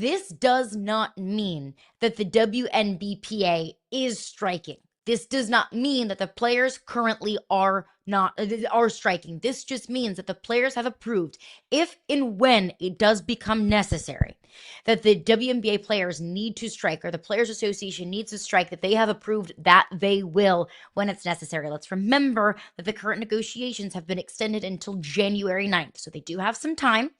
This does not mean that the WNBPA is striking. This does not mean that the players currently are striking. This just means that the players have approved, if and when it does become necessary, that the WNBA players need to strike, or the Players Association needs to strike, that they have approved that they will when it's necessary. Let's remember that the current negotiations have been extended until January 9th. So they do have some time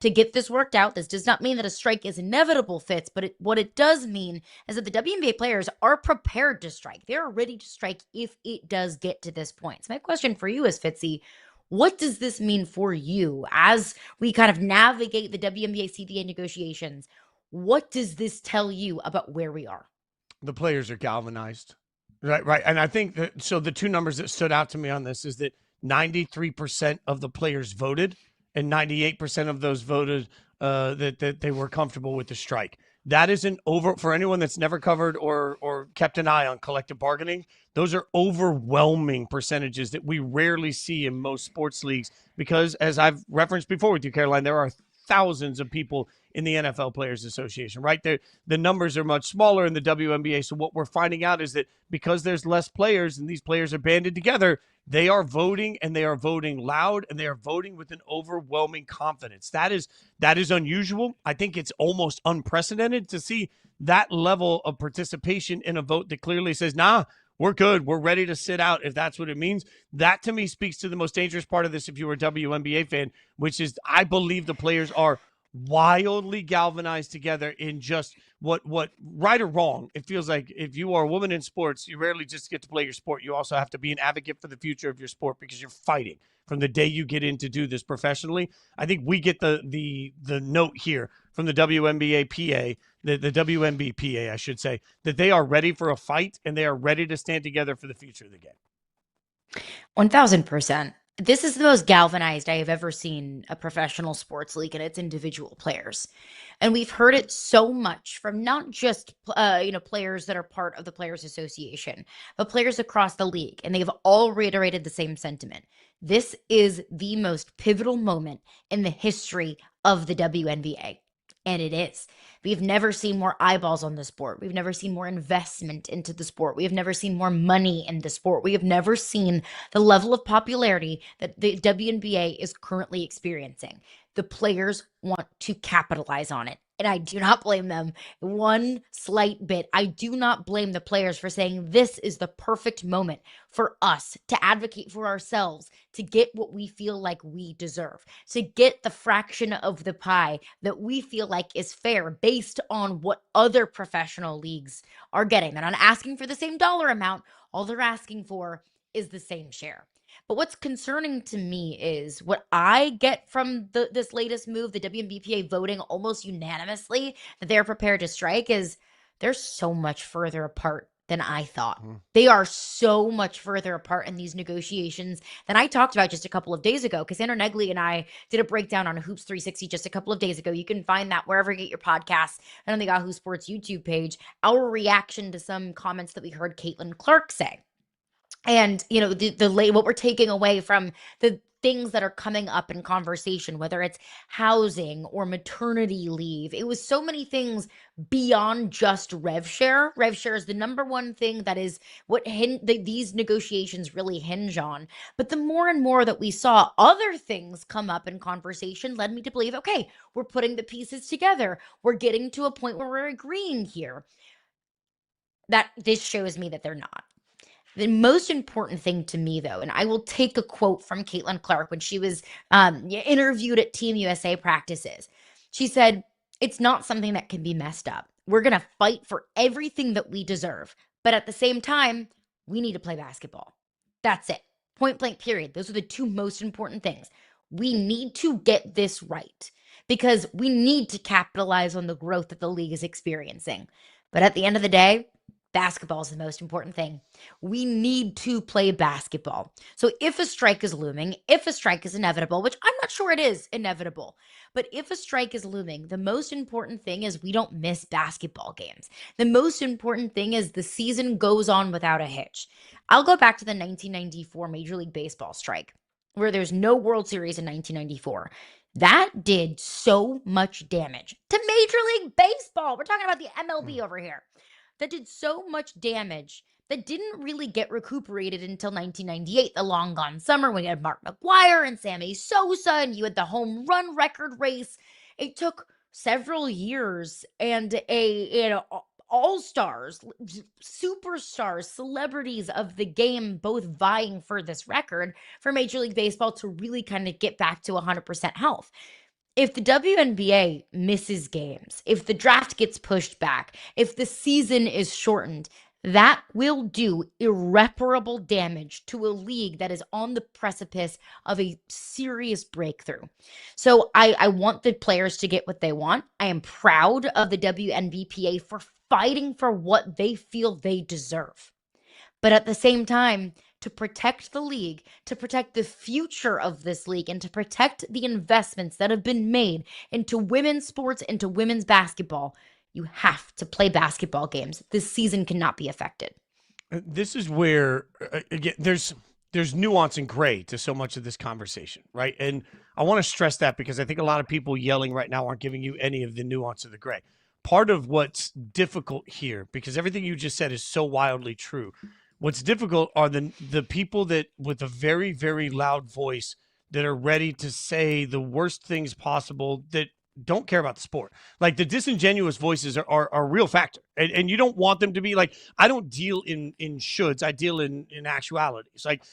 to get this worked out. This does not mean that a strike is inevitable, Fitz, but what it does mean is that the WNBA players are prepared to strike. They're ready to strike if it does get to this point. So my question for you is, Fitzy, what does this mean for you as we kind of navigate the WNBA CBA negotiations? What does this tell you about where we are? The players are galvanized. Right. And I think that, so the two numbers that stood out to me on this is that 93% of the players voted, and 98% of those voted that they were comfortable with the strike. That isn't over for anyone that's never covered or kept an eye on collective bargaining. Those are overwhelming percentages that we rarely see in most sports leagues because, as I've referenced before with you, Caroline, there are thousands of people in the NFL Players Association, right? The numbers are much smaller in the WNBA. So what we're finding out is that because there's less players and these players are banded together, they are voting, and they are voting loud, and they are voting with an overwhelming confidence. That is unusual. I think it's almost unprecedented to see that level of participation in a vote that clearly says, nah, we're good. We're ready to sit out if that's what it means. That, to me, speaks to the most dangerous part of this if you're a WNBA fan, which is I believe the players are wildly galvanized together in just what right or wrong. It feels like if you are a woman in sports, you rarely just get to play your sport. You also have to be an advocate for the future of your sport because you're fighting from the day you get in to do this professionally. I think we get the note here from the WNBA PA, the WNBPA, I should say, that they are ready for a fight and they are ready to stand together for the future of the game. 1000%. This is the most galvanized I have ever seen a professional sports league and its individual players. And we've heard it so much from not just players that are part of the Players Association, but players across the league. And they've all reiterated the same sentiment. This is the most pivotal moment in the history of the WNBA. And it is. We've never seen more eyeballs on the sport. We've never seen more investment into the sport. We have never seen more money in the sport. We have never seen the level of popularity that the WNBA is currently experiencing. The players want to capitalize on it. And I do not blame them one slight bit. I do not blame the players for saying this is the perfect moment for us to advocate for ourselves, to get what we feel like we deserve, to get the fraction of the pie that we feel like is fair based on what other professional leagues are getting. They're not asking for the same dollar amount. All they're asking for is the same share. But what's concerning to me is what I get from this latest move, the WNBPA voting almost unanimously that they're prepared to strike, is they're so much further apart than I thought. They are so much further apart in these negotiations than I talked about just a couple of days ago. Cassandra Negley and I did a breakdown on Hoops 360 just a couple of days ago. You can find that wherever you get your podcasts and on the Yahoo Sports YouTube page. Our reaction to some comments that we heard Caitlin Clark say. And, what we're taking away from the things that are coming up in conversation, whether it's housing or maternity leave, it was so many things beyond just rev share. Rev share is the number one thing that is what these negotiations really hinge on. But the more and more that we saw other things come up in conversation led me to believe, okay, we're putting the pieces together. We're getting to a point where we're agreeing here. That this shows me that they're not. The most important thing to me, though, and I will take a quote from Caitlin Clark when she was interviewed at Team USA practices. She said, "It's not something that can be messed up. We're going to fight for everything that we deserve. But at the same time, we need to play basketball. That's it. Point blank, period. Those are the two most important things. We need to get this right because we need to capitalize on the growth that the league is experiencing. But at the end of the day, basketball is the most important thing. We need to play basketball. So if a strike is looming, if a strike is inevitable, which I'm not sure it is inevitable, but if a strike is looming, the most important thing is we don't miss basketball games. The most important thing is the season goes on without a hitch. I'll go back to the 1994 Major League Baseball strike, where there's no World Series in 1994. That did so much damage to Major League Baseball. We're talking about the MLB over here. That did so much damage that didn't really get recuperated until 1998, the long gone summer, when you had Mark McGwire and Sammy Sosa, and you had the home run record race. It took several years and all-stars, superstars, celebrities of the game both vying for this record for Major League Baseball to really kind of get back to 100% health. If the WNBA misses games, if the draft gets pushed back, if the season is shortened, that will do irreparable damage to a league that is on the precipice of a serious breakthrough. So I want the players to get what they want. I am proud of the WNBPA for fighting for what they feel they deserve. But at the same time, to protect the league, to protect the future of this league, and to protect the investments that have been made into women's sports, into women's basketball, you have to play basketball games. This season cannot be affected. This is where, again, there's nuance and gray to so much of this conversation, right? And I want to stress that because I think a lot of people yelling right now aren't giving you any of the nuance of the gray. Part of what's difficult here, because everything you just said is so wildly true, what's difficult are the people that with a very, very loud voice that are ready to say the worst things possible that don't care about the sport. Like the disingenuous voices are a real factor. And you don't want them to be like, I don't deal in shoulds. I deal in actualities. Like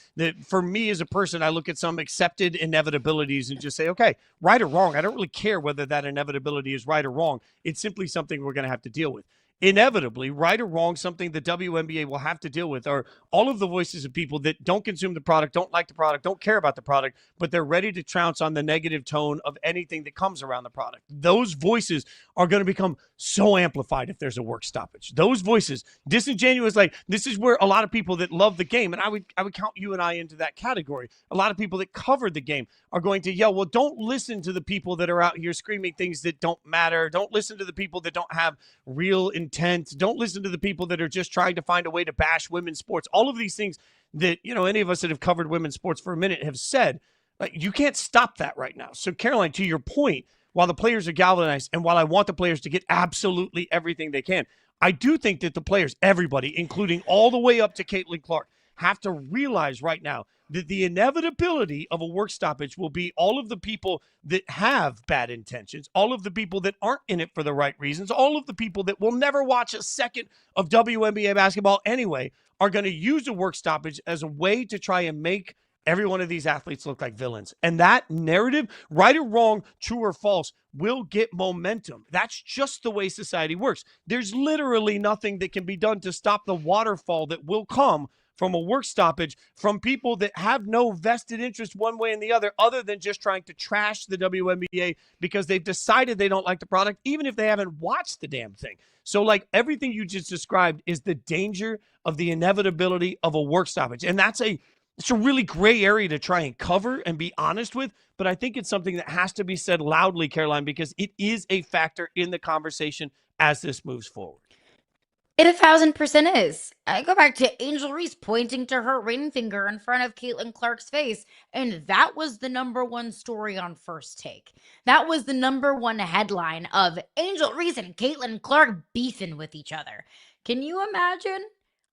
for me as a person, I look at some accepted inevitabilities and just say, okay, right or wrong. I don't really care whether that inevitability is right or wrong. It's simply something we're going to have to deal with. Inevitably, right or wrong, something the WNBA will have to deal with are all of the voices of people that don't consume the product, don't like the product, don't care about the product, but they're ready to trounce on the negative tone of anything that comes around the product. Those voices are going to become so amplified if there's a work stoppage. Those voices, disingenuous, like this is where a lot of people that love the game, and I would count you and I into that category. A lot of people that covered the game are going to yell, well, don't listen to the people that are out here screaming things that don't matter. Don't listen to the people that don't have real intent. Don't listen to the people that are just trying to find a way to bash women's sports. All of these things that, any of us that have covered women's sports for a minute have said, like, you can't stop that right now. So Caroline, to your point, while the players are galvanized and while I want the players to get absolutely everything they can, I do think that the players, everybody, including all the way up to Caitlin Clark, have to realize right now that the inevitability of a work stoppage will be all of the people that have bad intentions, all of the people that aren't in it for the right reasons, all of the people that will never watch a second of WNBA basketball anyway, are going to use a work stoppage as a way to try and make every one of these athletes look like villains. And that narrative, right or wrong, true or false, will get momentum. That's just the way society works. There's literally nothing that can be done to stop the waterfall that will come from a work stoppage from people that have no vested interest one way and the other than just trying to trash the WNBA because they've decided they don't like the product, even if they haven't watched the damn thing. So like everything you just described is the danger of the inevitability of a work stoppage. And it's a really gray area to try and cover and be honest with, but I think it's something that has to be said loudly, Caroline, because it is a factor in the conversation as this moves forward. It 1,000% is. I go back to Angel Reese pointing to her ring finger in front of Caitlin Clark's face, and that was the number one story on First Take. That was the number one headline of Angel Reese and Caitlin Clark beefing with each other. Can you imagine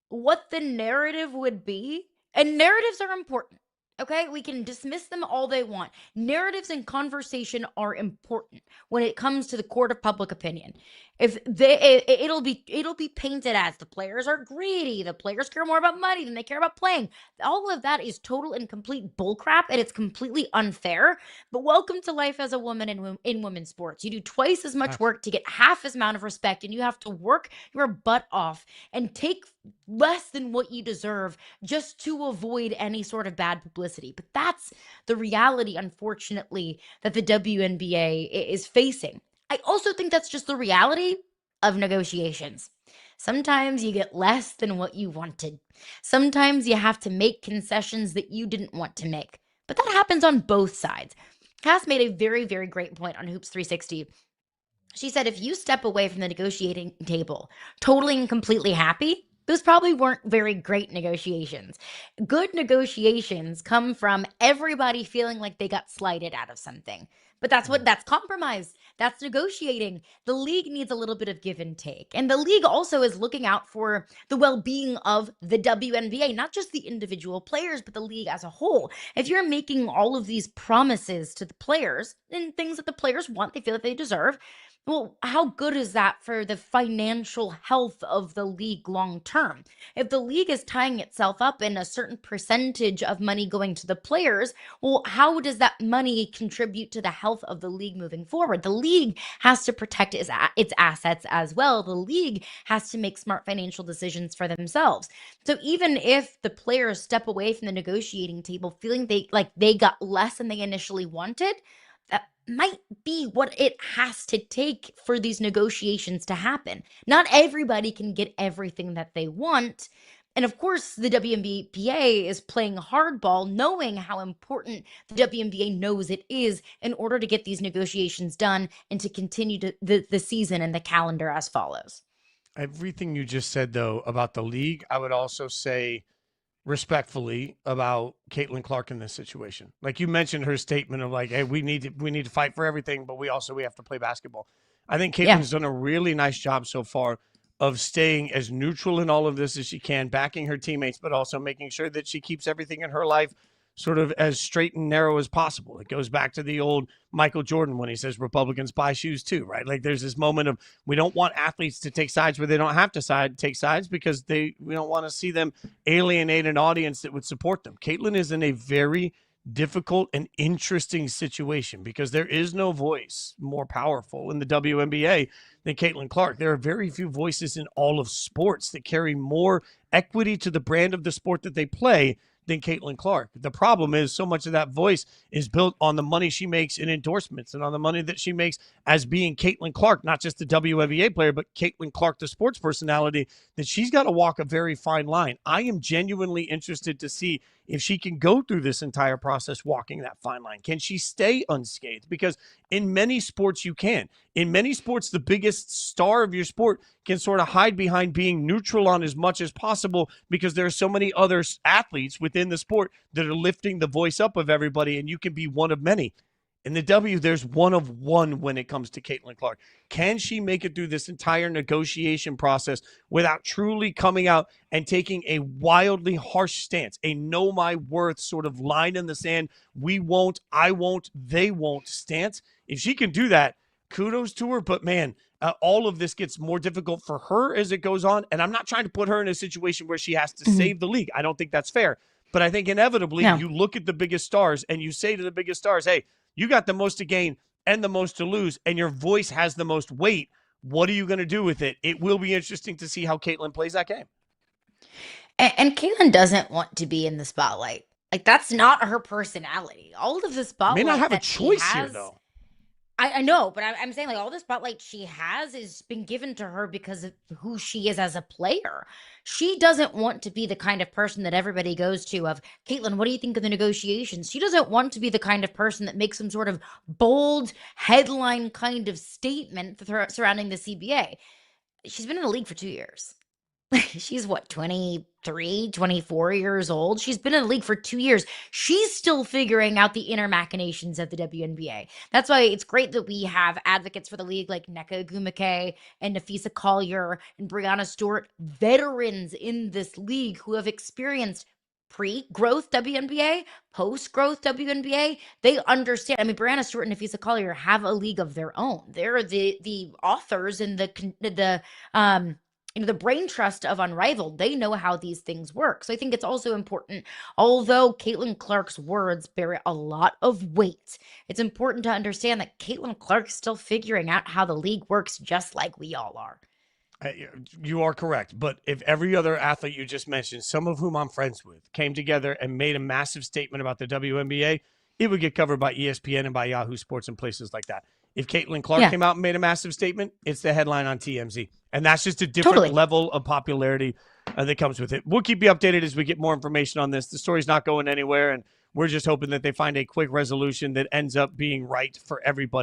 what the narrative would be? And narratives are important. Okay, we can dismiss them all they want. Narratives and conversation are important when it comes to the court of public opinion. If it'll be painted as the players are greedy, the players care more about money than they care about playing. All of that is total and complete bullcrap, and it's completely unfair. But welcome to life as a woman in women's sports. You do twice as much work to get half as amount of respect, and you have to work your butt off and take less than what you deserve just to avoid any sort of bad publicity. But that's the reality, unfortunately, that the WNBA is facing. I also think that's just the reality of negotiations. Sometimes you get less than what you wanted. Sometimes you have to make concessions that you didn't want to make. But that happens on both sides. Cass made a very, very great point on Hoops 360. She said, if you step away from the negotiating table totally and completely happy, Those probably weren't very great negotiations. Good negotiations come from everybody feeling like they got slighted out of something. But that's compromise. That's negotiating. The league needs a little bit of give and take. And the league also is looking out for the well-being of the WNBA, not just the individual players, but the league as a whole. If you're making all of these promises to the players and things that the players want, they feel that they deserve, well, how good is that for the financial health of the league long term? If the league is tying itself up in a certain percentage of money going to the players, well, how does that money contribute to the health of the league moving forward? The league has to protect its assets as well. The league has to make smart financial decisions for themselves. So even if the players step away from the negotiating table feeling they got less than they initially wanted, that might be what it has to take for these negotiations to happen. Not everybody can get everything that they want. And of course, the WNBPA is playing hardball, knowing how important the WNBA knows it is in order to get these negotiations done and to continue the season and the calendar as follows. Everything you just said, though, about the league, I would also say respectfully about Caitlin Clark in this situation. Like you mentioned her statement of like, hey, we need to fight for everything, but we have to play basketball. I think Caitlin's done a really nice job so far of staying as neutral in all of this as she can, backing her teammates, but also making sure that she keeps everything in her life sort of as straight and narrow as possible. It goes back to the old Michael Jordan when he says Republicans buy shoes too, right? Like there's this moment of we don't want athletes to take sides where they don't have to take sides because we don't want to see them alienate an audience that would support them. Caitlin is in a very difficult and interesting situation because there is no voice more powerful in the WNBA than Caitlin Clark. There are very few voices in all of sports that carry more equity to the brand of the sport that they play than Caitlin Clark. The problem is so much of that voice is built on the money she makes in endorsements and on the money that she makes as being Caitlin Clark, not just the WNBA player, but Caitlin Clark, the sports personality, that she's got to walk a very fine line. I am genuinely interested to see if she can go through this entire process walking that fine line. Can she stay unscathed? Because in many sports you can. In many sports, the biggest star of your sport can sort of hide behind being neutral on as much as possible because there are so many other athletes within the sport that are lifting the voice up of everybody, and you can be one of many. In the W, there's one of one when it comes to Caitlin Clark. Can she make it through this entire negotiation process without truly coming out and taking a wildly harsh stance, a know my worth sort of line in the sand, we won't, I won't, they won't stance? If she can do that, kudos to her. But man, all of this gets more difficult for her as it goes on. And I'm not trying to put her in a situation where she has to save the league. I don't think that's fair. But I think inevitably you look at the biggest stars and you say to the biggest stars, hey, you got the most to gain and the most to lose, and your voice has the most weight. What are you going to do with it? It will be interesting to see how Caitlin plays that game. And Caitlin doesn't want to be in the spotlight. Like that's not her personality. All of the spotlight May not have a that she choice has, here, though. I know, but I'm saying like all the spotlight she has been given to her because of who she is as a player. She doesn't want to be the kind of person that everybody goes to of, Caitlin, what do you think of the negotiations? She doesn't want to be the kind of person that makes some sort of bold headline kind of statement surrounding the CBA. She's been in the league for 2 years. She's what, 23, 24 years old? She's been in the league for 2 years. She's still figuring out the inner machinations of the WNBA. That's why it's great that we have advocates for the league like Nneka Ogwumike and Nafisa Collier and Brianna Stewart, veterans in this league who have experienced pre-growth WNBA, post-growth WNBA. They understand. I mean, Brianna Stewart and Nafisa Collier have a league of their own. They're the authors and the brain trust of Unrivaled. They know how these things work. So I think it's also important, although Caitlin Clark's words bear a lot of weight, it's important to understand that Caitlin Clark's still figuring out how the league works just like we all are. You are correct. But if every other athlete you just mentioned, some of whom I'm friends with, came together and made a massive statement about the WNBA, it would get covered by ESPN and by Yahoo Sports and places like that. If Caitlin Clark came out and made a massive statement, it's the headline on TMZ. And that's just a different level of popularity that comes with it. We'll keep you updated as we get more information on this. The story's not going anywhere, and we're just hoping that they find a quick resolution that ends up being right for everybody.